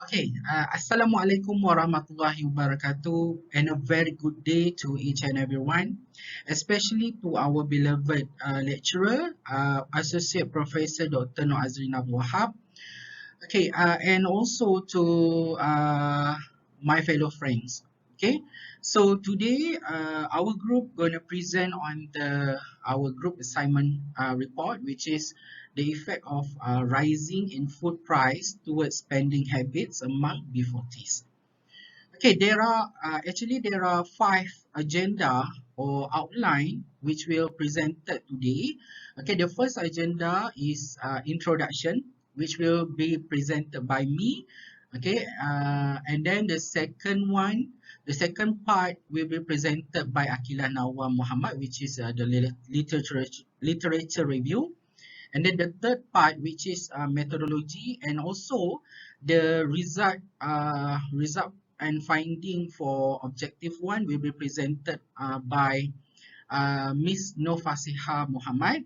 Assalamualaikum warahmatullahi wabarakatuh, and a very good day to each and everyone, especially to our beloved lecturer, Associate Professor Dr. Noor Azrin Abdul Wahab. And also to my fellow friends. Okay, so today our group gonna present on our group assignment report, which is the effect of rising in food price towards spending habits among B40s. Okay, there are five agenda or outline which we'll presented today. Okay, the first agenda is introduction, which will be presented by me. Okay, and then the second part will be presented by Akilah Nawar Muhammad, which is the literature review. And then the third part, which is methodology, and also the result and finding for objective one will be presented by Miss Nofasiha Muhammad.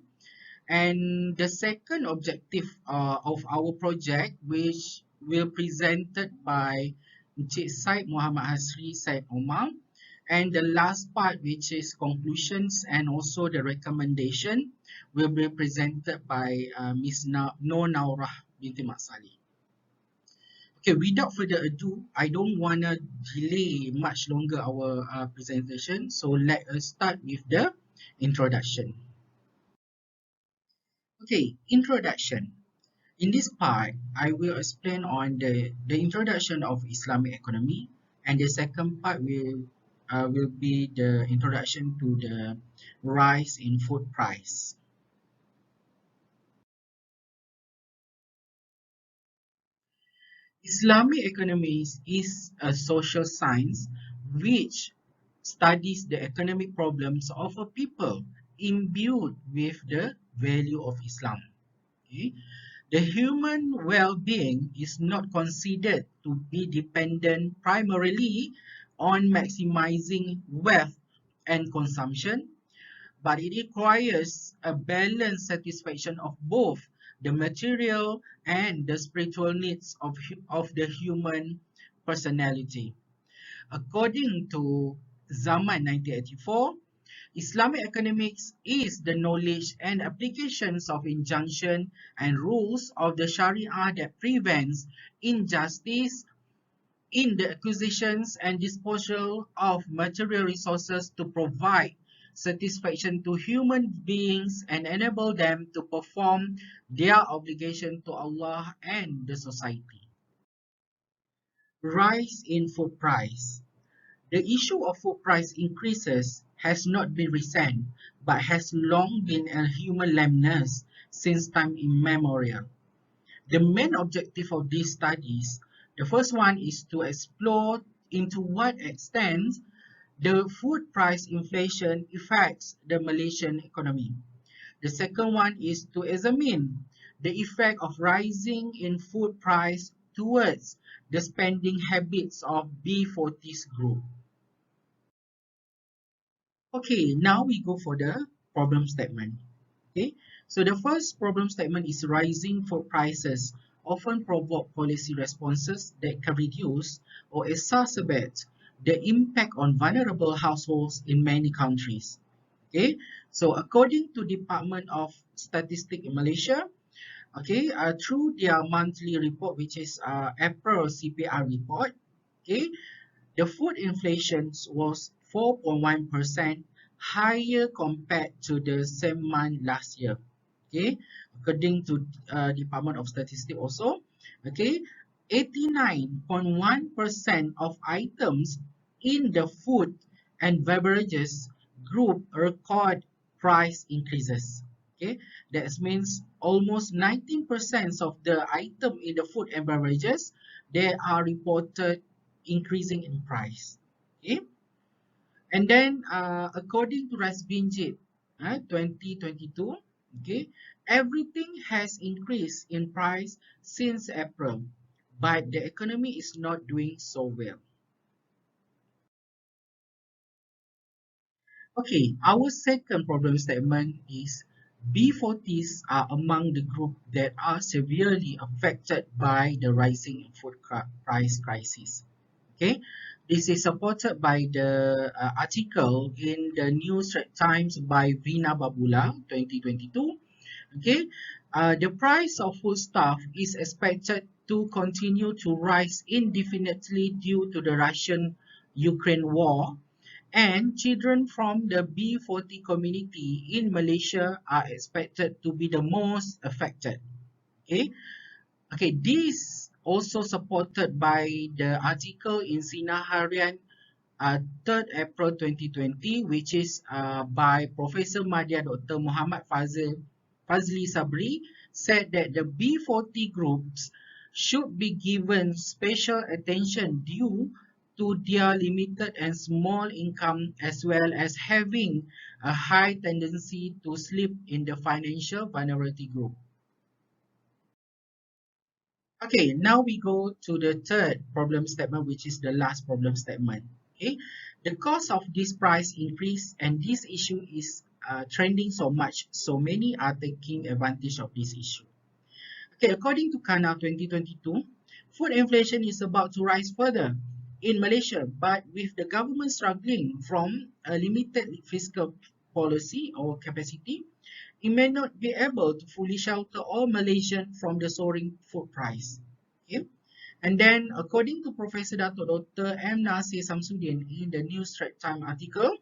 And the second objective of our project, which will presented by Encik Said Muhammad Hasri Said Omar. And the last part, which is conclusions and also the recommendation, will be presented by Ms. Noor Naurah binti Mak Saleh. Okay, without further ado, I don't want to delay much longer our presentation. So let us start with the introduction. Okay, introduction. In this part, I will explain on the introduction of Islamic economy, and the second part will be the introduction to the rise in food price. Islamic economics is a social science which studies the economic problems of a people imbued with the value of Islam. Okay? The human well-being is not considered to be dependent primarily on maximizing wealth and consumption, but it requires a balanced satisfaction of both the material and the spiritual needs of the human personality. According to Zaman 1984, Islamic economics is the knowledge and applications of injunction and rules of the Sharia that prevents injustice in the acquisitions and disposal of material resources to provide satisfaction to human beings and enable them to perform their obligation to Allah and the society. Rise in food price. The issue of food price increases has not been recent, but has long been a human lameness since time immemorial. The main objective of these studies, the first one is to explore into what extent the food price inflation affects the Malaysian economy. The second one is to examine the effect of rising in food price towards the spending habits of B40s group. Okay, now we go for the problem statement. Okay, so the first problem statement is rising food prices often provoke policy responses that can reduce or exacerbate the impact on vulnerable households in many countries. Okay, so according to Department of Statistics in Malaysia, okay, through their monthly report, which is April CPR report, okay, the food inflation was 4.1% higher compared to the same month last year. Okay, according to Department of Statistics also, okay, 89.1% of items in the food and beverages group record price increases. Okay, that means almost 19% of the item in the food and beverages, they are reported increasing in price. Okay, and then according to Rasbinjit 2022, okay, everything has increased in price since April, but the economy is not doing so well. Okay, our second problem statement is B40s are among the group that are severely affected by the rising food price crisis. Okay, this is supported by the article in the New Straits Times by Vina Babula 2022. Okay, the price of foodstuff is expected to continue to rise indefinitely due to the Russian-Ukraine war, and children from the B40 community in Malaysia are expected to be the most affected. Okay, okay, this also supported by the article in Sinar Harian 3rd April 2020, which is by Professor Madya Dr. Muhammad Fazli Sabri, said that the B40 groups should be given special attention due to their limited and small income, as well as having a high tendency to slip in the financial vulnerability group. Okay, now we go to the third problem statement, which is the last problem statement. Okay, the cost of this price increase, and this issue is trending so much, so many are taking advantage of this issue. Okay, according to Kana 2022, food inflation is about to rise further in Malaysia, but with the government struggling from a limited fiscal policy or capacity, it may not be able to fully shelter all Malaysians from the soaring food price. Okay? And then, according to Professor Dr. M. Nasir Samsudin in the New Straits Times article,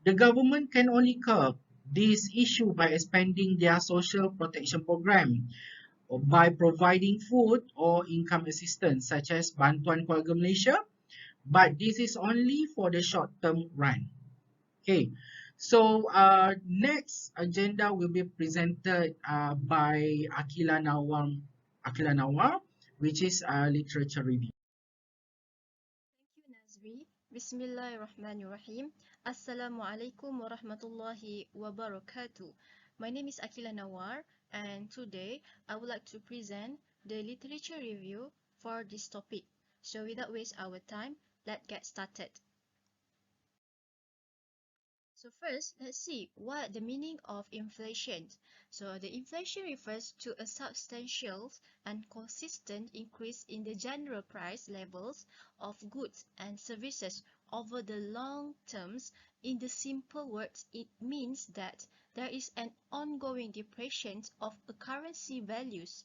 the government can only curb this issue by expanding their social protection program or by providing food or income assistance such as Bantuan Keluarga Malaysia, but this is only for the short term run. Okay, so next agenda will be presented by Akila Nawar, which is literature review. Thank you, Nazri. Bismillahirrahmanirrahim. Assalamualaikum warahmatullahi wabarakatuh. My name is Akila Nawar, and today I would like to present the literature review for this topic. So without waste our time, let's get started. So first, let's see what the meaning of inflation. So the inflation refers to a substantial and consistent increase in the general price levels of goods and services over the long terms. In the simple words, it means that there is an ongoing depression of a currency values.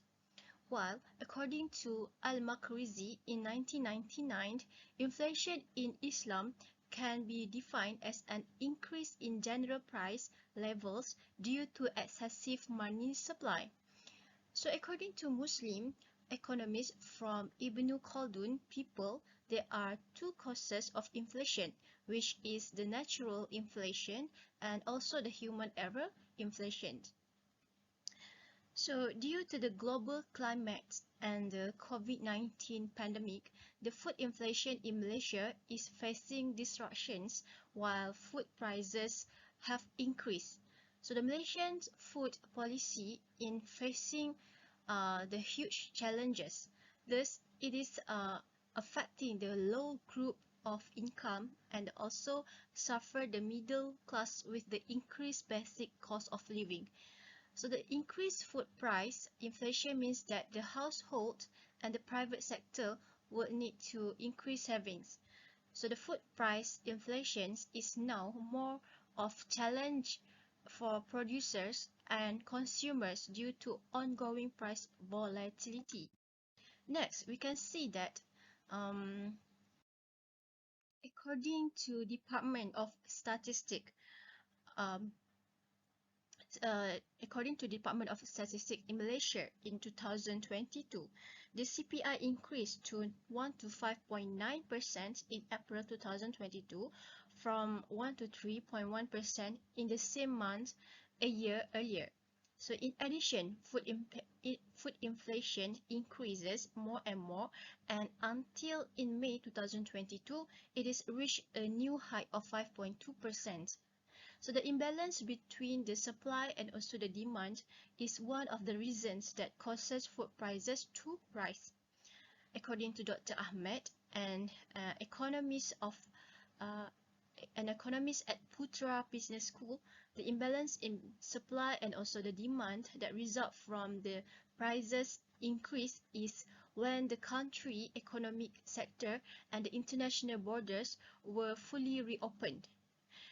While, according to Al-Makrizi in 1999, inflation in Islam can be defined as an increase in general price levels due to excessive money supply. So according to Muslim economists from Ibn Khaldun, there are two causes of inflation, which is the natural inflation and also the human error inflation. So, due to the global climate and the COVID-19 pandemic, the food inflation in Malaysia is facing disruptions while food prices have increased. So, the Malaysian food policy in facing the huge challenges. Thus, it is affecting the low group of income and also suffer the middle class with the increased basic cost of living. So the increased food price inflation means that the household and the private sector would need to increase savings. So the food price inflation is now more of challenge for producers and consumers due to ongoing price volatility. Next, we can see that according to Department of Statistics, um, according to Department of Statistics in Malaysia in 2022, the CPI increased to 1 to 5.9% in April 2022 from 1 to 3.1% in the same month a year earlier. So in addition, food inflation increases more and more, and until in May 2022, it is reached a new high of 5.2%. So the imbalance between the supply and also the demand is one of the reasons that causes food prices to rise. According to Dr. Ahmed, an economist of an economist at Putra Business School, the imbalance in supply and also the demand that result from the prices increase is when the country economic sector and the international borders were fully reopened.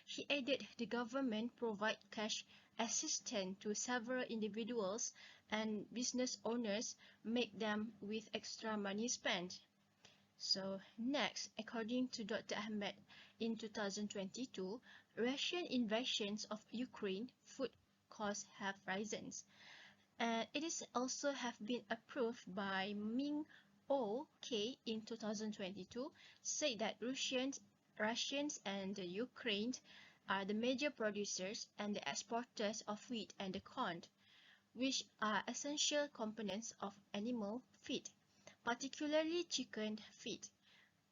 He added the government provide cash assistance to several individuals and business owners, make them with extra money spent. So next, according to Dr. Ahmed, in 2022, Russian invasions of Ukraine, food costs have risen. And it is also have been approved by Ming OK in 2022, say that Russians and the Ukraine are the major producers and the exporters of wheat and the corn, which are essential components of animal feed, particularly chicken feed.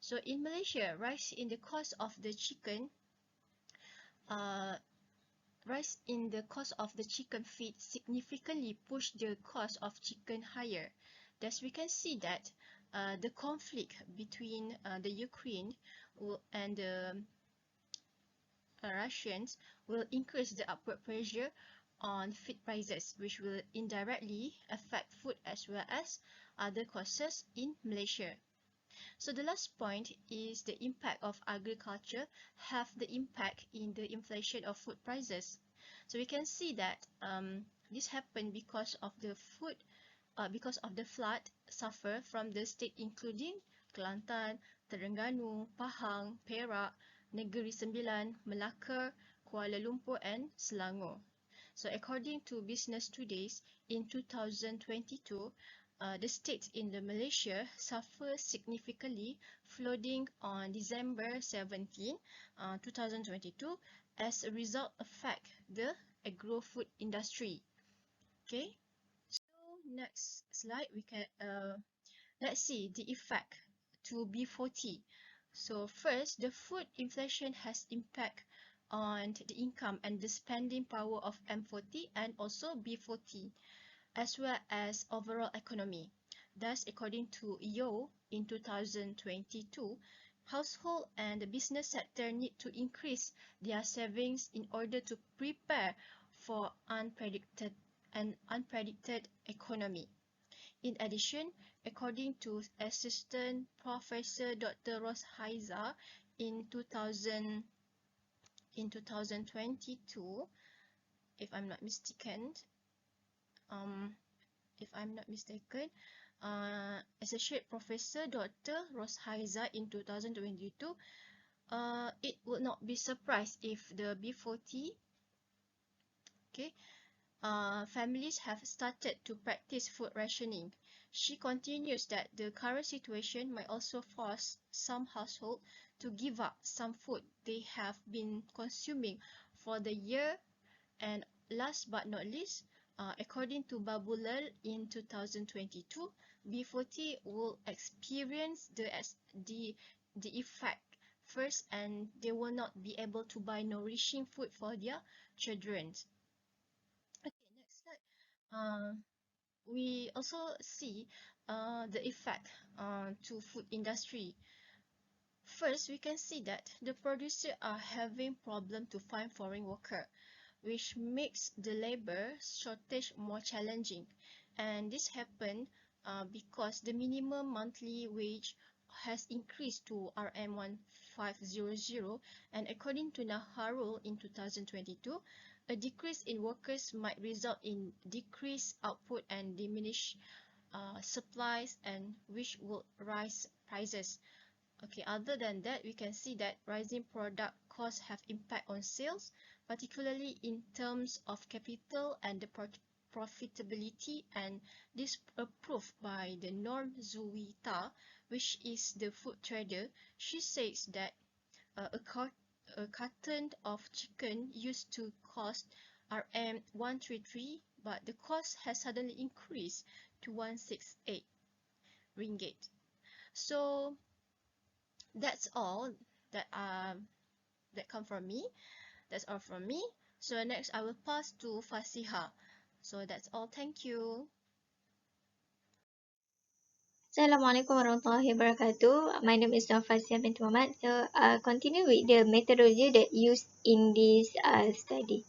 So in Malaysia, uh, rise in the cost of the chicken feed significantly pushed the cost of chicken higher. Thus, we can see that the conflict between the Ukraine and the Russians will increase the upward pressure on feed prices, which will indirectly affect food as well as other costs in Malaysia. So the last point is the impact of agriculture have the impact in the inflation of food prices. So we can see that this happened because of the flood suffer from the state including Kelantan, Terengganu, Pahang, Perak, Negeri Sembilan, Melaka, Kuala Lumpur and Selangor. So according to Business Today's, in 2022, the states in the Malaysia suffer significantly flooding on December 17, 2022, as a result affect the agro-food industry. Okay, so next slide we can let's see the effect to B40. So first, the food inflation has impact on the income and the spending power of M40 and also B40, as well as overall economy. Thus, according to Yo in 2022, household and the business sector need to increase their savings in order to prepare for unpredicted economy. In addition, according to Assistant Professor Dr. Ros Haiza in 2022, if I'm not mistaken, um, if I'm not mistaken, Associate Professor Dr. Ros Haiza in 2022, it would not be surprised if the B40, okay, families have started to practice food rationing. She continues that the current situation might also force some households to give up some food they have been consuming for the year. And last but not least, according to Babulal in 2022, B40 will experience the effect first, and they will not be able to buy nourishing food for their children. Okay, next slide. We also see the effect to food industry. First, we can see that the producers are having problem to find foreign worker, which makes the labor shortage more challenging. And this happened because the minimum monthly wage has increased to RM1500, and according to Naharul in 2022, a decrease in workers might result in decreased output and diminished supplies, and which will rise prices. Okay, other than that, we can see that rising product costs have impact on sales, particularly in terms of capital and the profitability, and this approved by the Norm Zuwita, which is the food trader. She says that a carton of chicken used to cost RM133, but the cost has suddenly increased to 168 ringgit. So that's all that come from me. That's all from me. So next I will pass to Fasiha. So that's all. Thank you. Assalamualaikum warahmatullahi wabarakatuh. My name is Nafasia binti Muhammad. So, continue with the methodology that used in this study.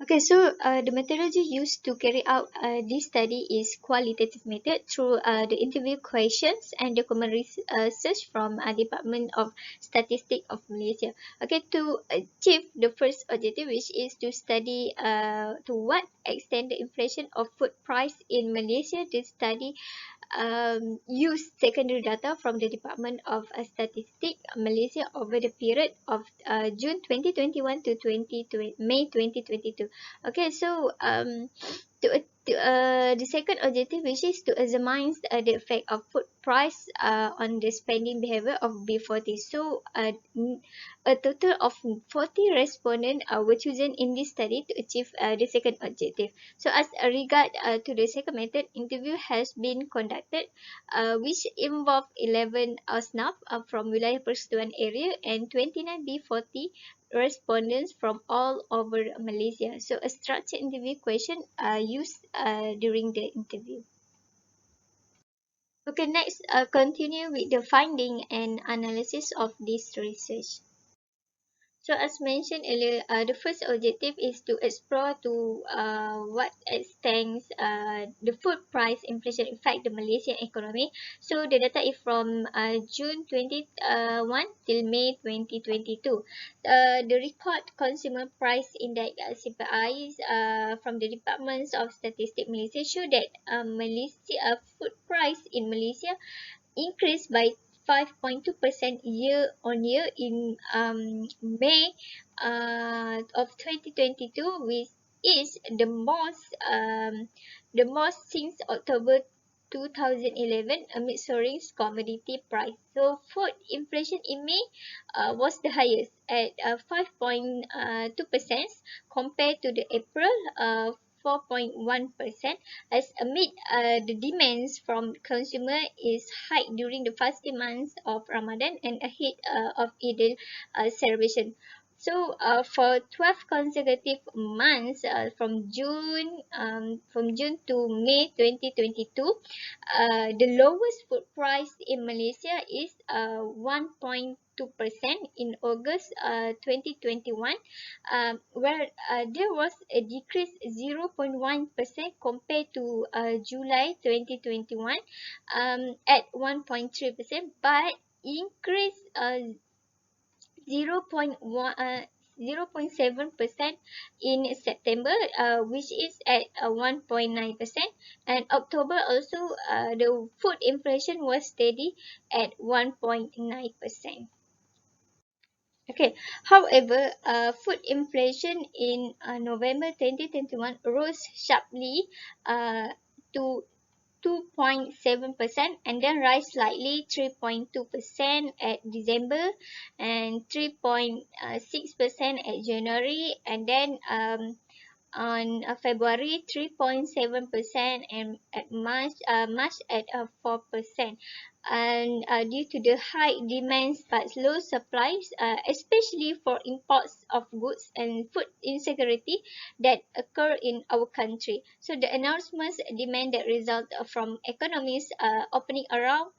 Okay, so the methodology used to carry out this study is qualitative method through the interview questions and document research from Department of Statistics of Malaysia. Okay, to achieve the first objective, which is to study to what extent the inflation of food price in Malaysia. This study use secondary data from the Department of Statistics Malaysia over the period of June 2021 to May 2022. Okay, so the second objective, which is to examine the effect of food price on the spending behavior of B40. So a total of 40 respondents were chosen in this study to achieve the second objective. So as a regard to the second method, interview has been conducted, which involved 11 staff from wilayah persetujuan area and 29 B40 respondents from all over Malaysia. So a structured interview question used during the interview. Okay, next continue with the finding and analysis of this research. So as mentioned earlier, the first objective is to explore to what extent the food price inflation affect the Malaysian economy. So the data is from June 21 till May 2022. The record consumer price index CPI from the Department of Statistics Malaysia show that Malaysia food price in Malaysia increased by 5.2% year on year in May of 2022, which is the most since October 2011 amid soaring commodity price. So food inflation in May was the highest at 5.2% compared to the April 4.1%, as amid the demands from consumer is high during the fasting months of Ramadan and ahead of Eid celebration. So for 12 consecutive months from June to May 2022, the lowest food price in Malaysia is 1.2% in August 2021, where there was a decrease 0.1% compared to July 2021 at 1.3%, but increase 0.1 0.7% in September, which is at 1.9%, and October also the food inflation was steady at 1.9%. Okay, however, food inflation in November 2021 rose sharply to 2.7% and then rise slightly 3.2% at December and 3.6% at January, and then on February 3.7%, and at March at 4%, and due to the high demands but low supplies, especially for imports of goods and food insecurity that occur in our country. So the announcements demand that result from economies opening around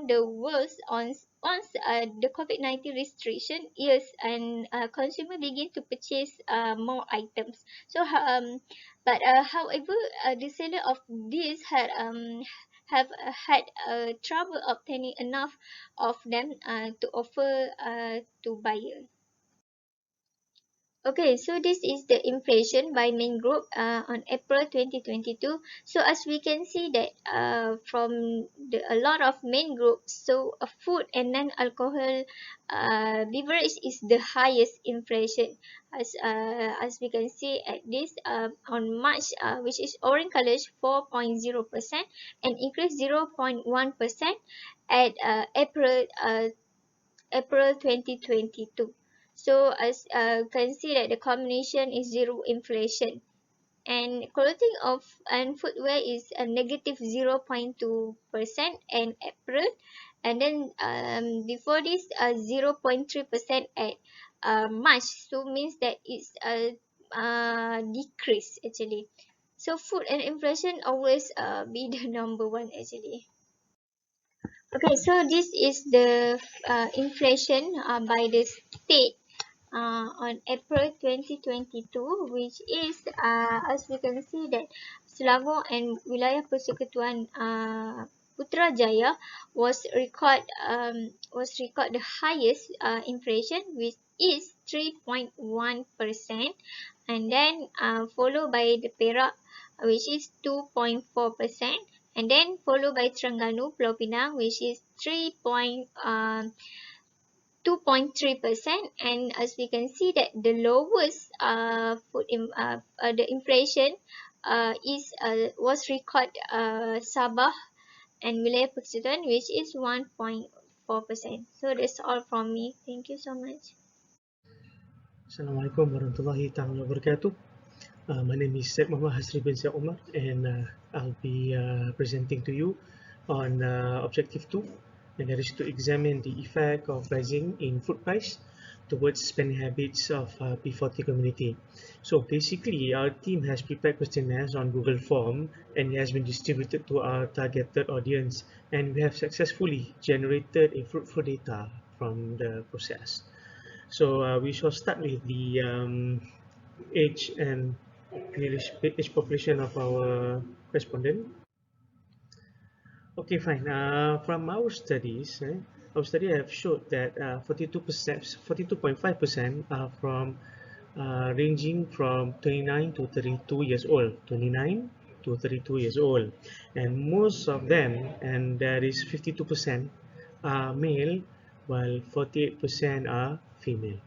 the world once the COVID-19 restriction ease and consumer begin to purchase more items. So however, the seller of this have had trouble obtaining enough of them to offer to buyer. Okay, so this is the inflation by main group on April 2022. So as we can see that from a lot of main groups, so food and non-alcohol beverage is the highest inflation. As we can see at this on March, which is orange color, 4.0%, and increase 0.1% at April 2022. So as can see that the combination is zero inflation, and clothing of and footwear is a negative 0.2% in April, and then before this 0.3% at March. So means that it's a decrease actually. So food and inflation always be the number one actually. Okay, so this is the inflation by the state on April 2022, which is as we can see that Selangor and Wilayah Persekutuan Putrajaya was record the highest inflation, which is 3.1%, and then followed by the Perak, which is 2.4%, and then followed by Terengganu, Pulau Pinang, which is 2.3%, and as we can see that the lowest the inflation was record Sabah and Wilayah Persekutuan, which is 1.4%. So that's all from me. Thank you so much. Assalamualaikum warahmatullahi taala wabarakatuh. My name is Syed Muhammad Hasri bin Syed Omar, and I'll be presenting to you on Objective 2, and that is to examine the effect of rising in food price towards spending habits of B40 community. So basically, our team has prepared questionnaires on Google Form, and it has been distributed to our targeted audience, and we have successfully generated a fruitful data from the process. So we shall start with the age and age population of our respondent. Okay, fine. From our studies, our study have showed that 42.5% are from ranging from 29 to 32 years old. 29 to 32 years old, and most of them, and that is 52%, are male, while 48% are female.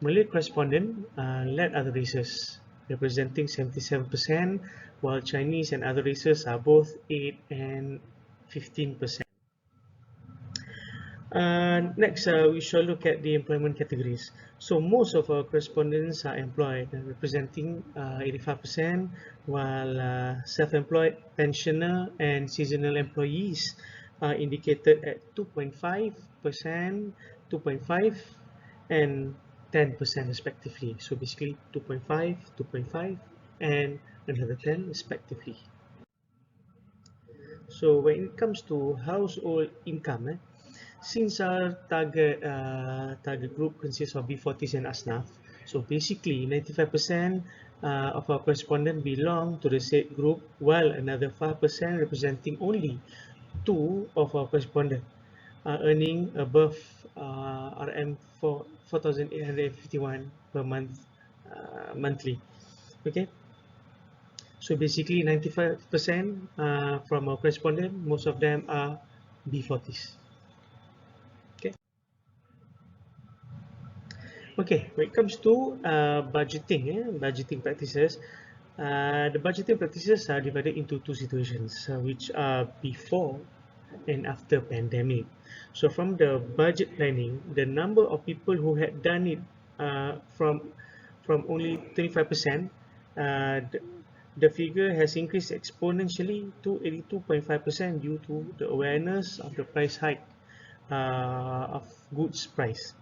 Malay correspondent led other races, representing 77%, while Chinese and other races are both 8 and 15%. Next, we shall look at the employment categories. So most of our correspondents are employed, representing 85%, while self-employed, pensioner, and seasonal employees are indicated at 2.5%, 2.5, and 10% respectively. So basically 2.5, 2.5, and another 10 respectively. So when it comes to household income, since our target group consists of B40s and Asnaf, so basically 95% of our correspondents belong to the said group, while another 5% representing only 2 of our correspondents are earning above RM 4,851 per month monthly. Okay, so basically 95% from our correspondent, most of them are B40s. Okay, when it comes to budgeting practices, the budgeting practices are divided into two situations, which are before and after pandemic. So from the budget planning, the number of people who had done it from only 35%, the figure has increased exponentially to 82.5% due to the awareness of the price hike of goods price.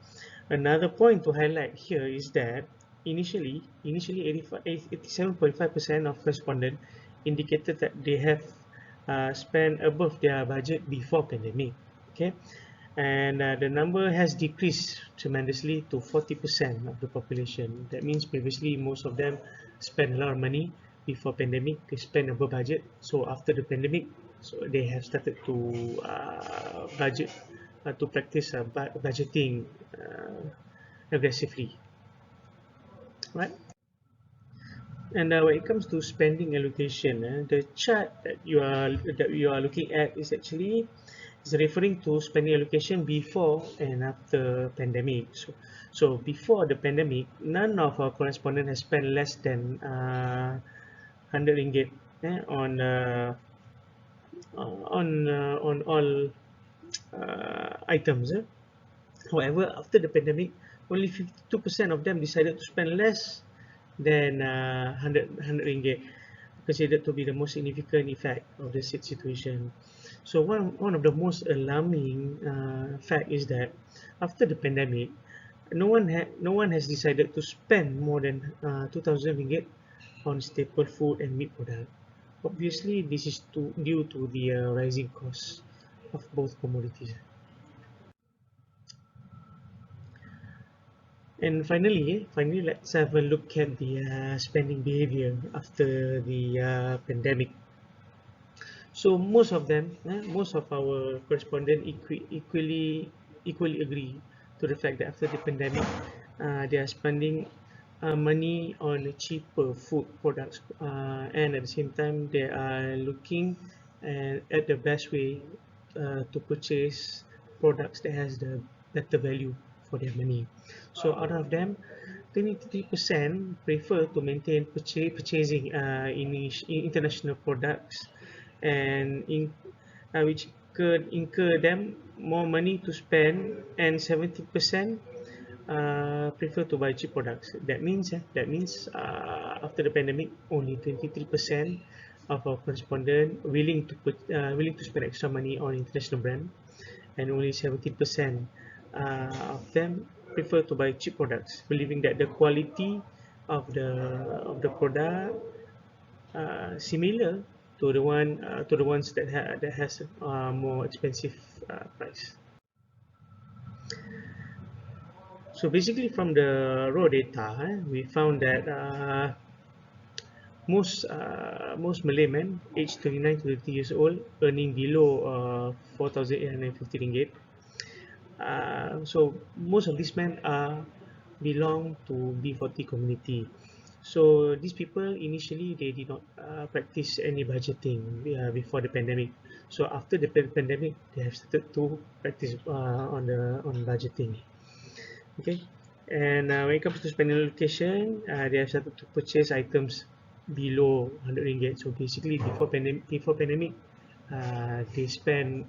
Another point to highlight here is that initially 87.5% of respondents indicated that they have spent above their budget before pandemic. Okay, and the number has decreased tremendously to 40% of the population. That means previously most of them spent a lot of money before pandemic. They spent above budget. So after the pandemic, so they have started to budget to practice budgeting aggressively, right? And when it comes to spending allocation, the chart that you are looking at is actually referring to spending allocation before and after pandemic. So before the pandemic, none of our correspondents has spent less than 100 ringgit on all items. However, after the pandemic, only 52% of them decided to spend less than 100 ringgit, considered to be the most significant effect of the situation. So one of the most alarming fact is that after the pandemic, no one has decided to spend more than 2,000 ringgit on staple food and meat product. Obviously, this is due to the rising costs of both commodities. And finally, let's have a look at the spending behavior after the pandemic. So most of our correspondent equally agree to the fact that after the pandemic, they are spending money on cheaper food products, and at the same time, they are looking at the best way to purchase products that has the better value for their money. So out of them, 23% prefer to maintain purchasing international products, and which could incur them more money to spend, and 70% prefer to buy cheap products. That means after the pandemic, only 23% of our correspondent willing to spend extra money on international brand, and only 17% of them prefer to buy cheap products, believing that the quality of the product similar to the ones that has more expensive price. So basically, from the raw data, we found that most Malay men aged 29 to 30 years old earning below 4,850 ringgit. So most of these men belong to B40 community. So these people initially they did not practice any budgeting before the pandemic. So after the pandemic, they have started to practice on budgeting. Okay, and when it comes to spending allocation, they have started to purchase items below 100 ringgit. So basically, before pandemic, they spend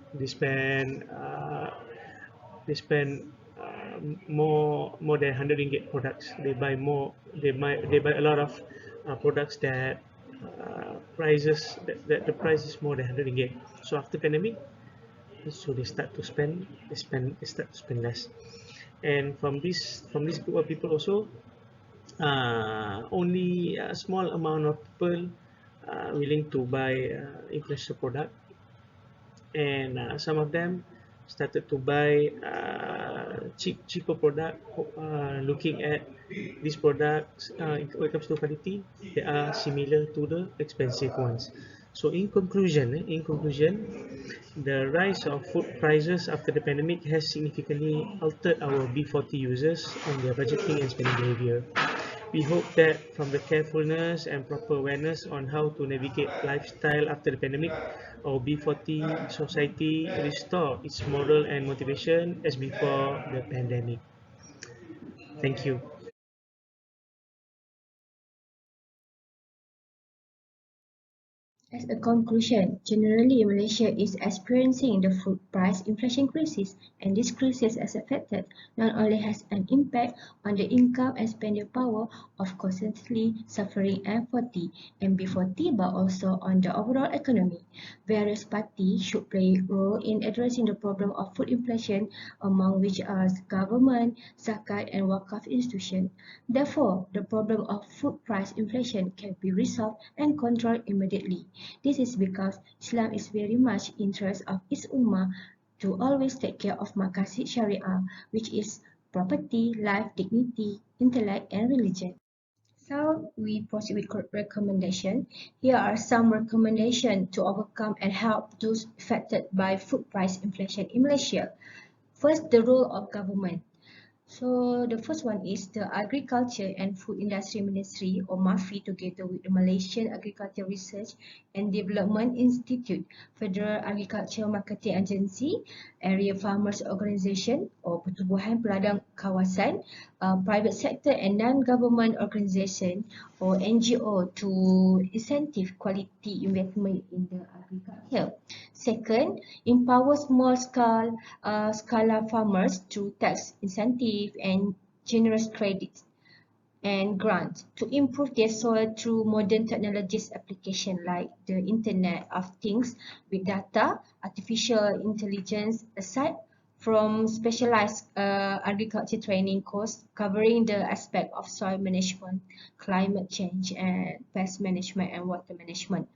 more than 100 ringgit products. They buy a lot of products that that the price is more than 100 ringgit. So after pandemic, so they start to spend less. And from this group of people also, only a small amount of people willing to buy international product, and some of them started to buy cheaper product, looking at these products when it comes to quality, they are similar to the expensive ones. So in conclusion, the rise of food prices after the pandemic has significantly altered our B40 users and their budgeting and spending behavior. We hope that from the carefulness and proper awareness on how to navigate lifestyle after the pandemic, our B40 society restore its moral and motivation as before the pandemic. Thank you. As a conclusion, generally Malaysia is experiencing the food price inflation crisis, and this crisis has affected not only has an impact on the income and spending power of constantly suffering M40 and B40, but also on the overall economy. Various parties should play a role in addressing the problem of food inflation, among which are government, zakat, and wakaf institutions. Therefore, the problem of food price inflation can be resolved and controlled immediately. This is because Islam is very much interest of its ummah to always take care of maqasid syariah, which is property, life, dignity, intellect, and religion. So we proceed with recommendation. Here are some recommendations to overcome and help those affected by food price inflation in Malaysia. First, the role of government. So the first one is the Agriculture and Food Industry Ministry, or MAFI, together with the Malaysian Agriculture Research and Development Institute, Federal Agriculture Marketing Agency, Area Farmers Organisation or Pertubuhan Peladang Kawasan, private sector and non-government organisation or NGO to incentive quality investment in the agriculture. Second, empower small scale farmers through tax incentive and generous credits and grants to improve their soil through modern technologies application like the Internet of Things with data, artificial intelligence aside from specialized agriculture training course covering the aspect of soil management, climate change, and pest management and water management.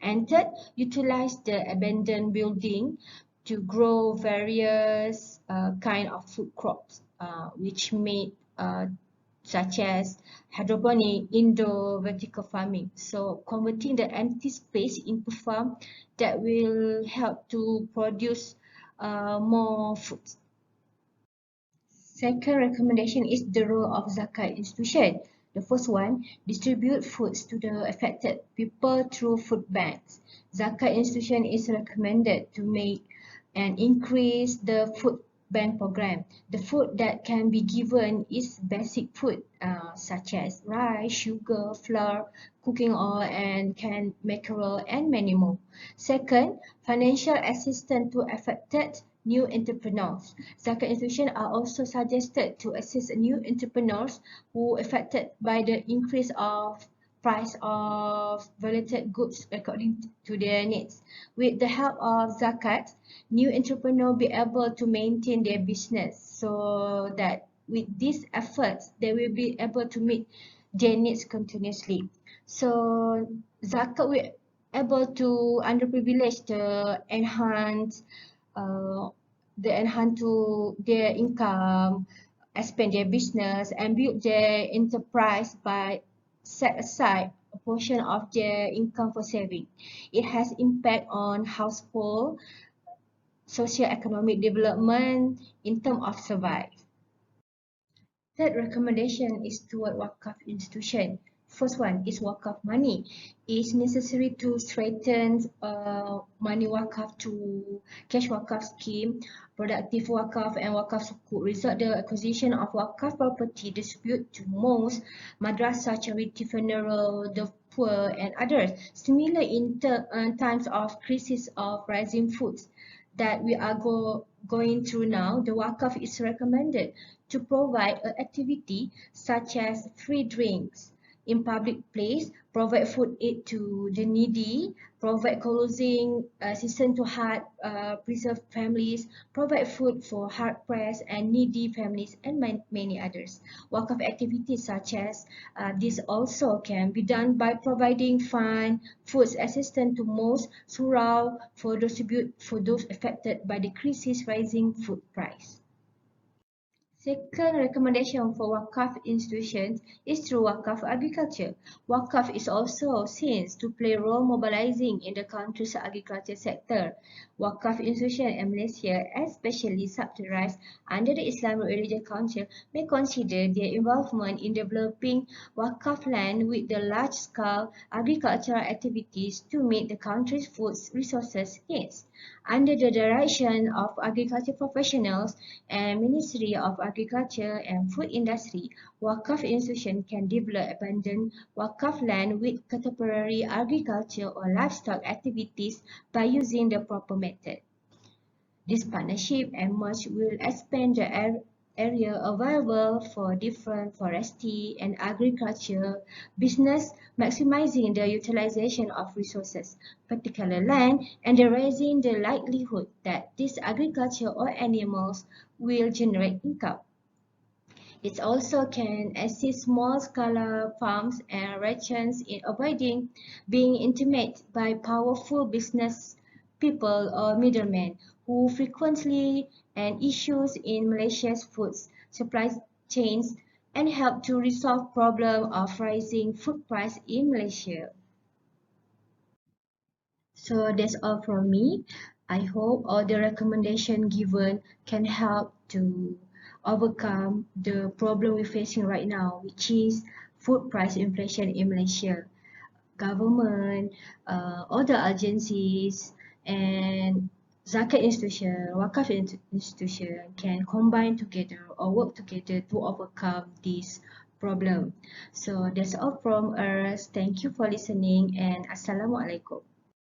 And third, utilize the abandoned building to grow various kind of food crops, which made such as hydroponic, indoor, vertical farming. So converting the empty space into farm that will help to produce more food. Second recommendation is the role of zakat institution. The first one, distribute foods to the affected people through food banks. Zakat institution is recommended to make and increase the food bank program. The food that can be given is basic food such as rice, sugar, flour, cooking oil, and canned mackerel, and many more. Second, financial assistance to affected new entrepreneurs. Zakat institutions are also suggested to assist new entrepreneurs who are affected by the increase of price of related goods according to their needs. With the help of zakat, new entrepreneurs be able to maintain their business so that with these efforts, they will be able to meet their needs continuously. So zakat will able to underprivileged to enhance uh, to their income, expand their business, and build their enterprise by set aside a portion of their income for saving. It has impact on household socio-economic development in terms of survive. Third recommendation is toward Wakaf institution. First one is Wakaf money. It's necessary to strengthen money Wakaf to cash Wakaf scheme, productive Wakaf, and Wakaf Sukuk. Result the acquisition of Wakaf property distribute to mosques, madrasah, charity, funeral, the poor, and others. Similar in times of crisis of rising foods that we are going through now, the Wakaf is recommended to provide an activity such as free drinks in public place, provide food aid to the needy, provide clothing assistance to hard preserved families, provide food for hard pressed and needy families, and many others. Wakaf activities such as this also can be done by providing fund, food assistance to most surau for distribute for those affected by the crisis rising food price. Second recommendation for Wakaf institutions is through Wakaf agriculture. Wakaf is also seen to play a role mobilizing in the country's agriculture sector. Wakaf institutions in Malaysia, especially subsidized under the Islamic Religious Council, may consider their involvement in developing Wakaf land with the large-scale agricultural activities to meet the country's food resources needs. Under the direction of agriculture professionals and Ministry of Agriculture and Food Industry, Wakaf institution can develop abundant Wakaf land with contemporary agriculture or livestock activities by using the proper method. This partnership and merge will expand the area available for different forestry and agriculture business, maximizing the utilization of resources, particular land, and raising the likelihood that this agriculture or animals will generate income. It also can assist small-scale farms and ranchers in avoiding being intimidated by powerful business people or middlemen who frequently and issues in Malaysia's food supply chains and help to resolve problem of rising food price in Malaysia. So that's all from me. I hope all the recommendation given can help to overcome the problem we're facing right now, which is food price inflation in Malaysia. Government, all the agencies, and zakat institution, wakaf institution can combine together or work together to overcome this problem. So that's all from us. Thank you for listening and Assalamualaikum.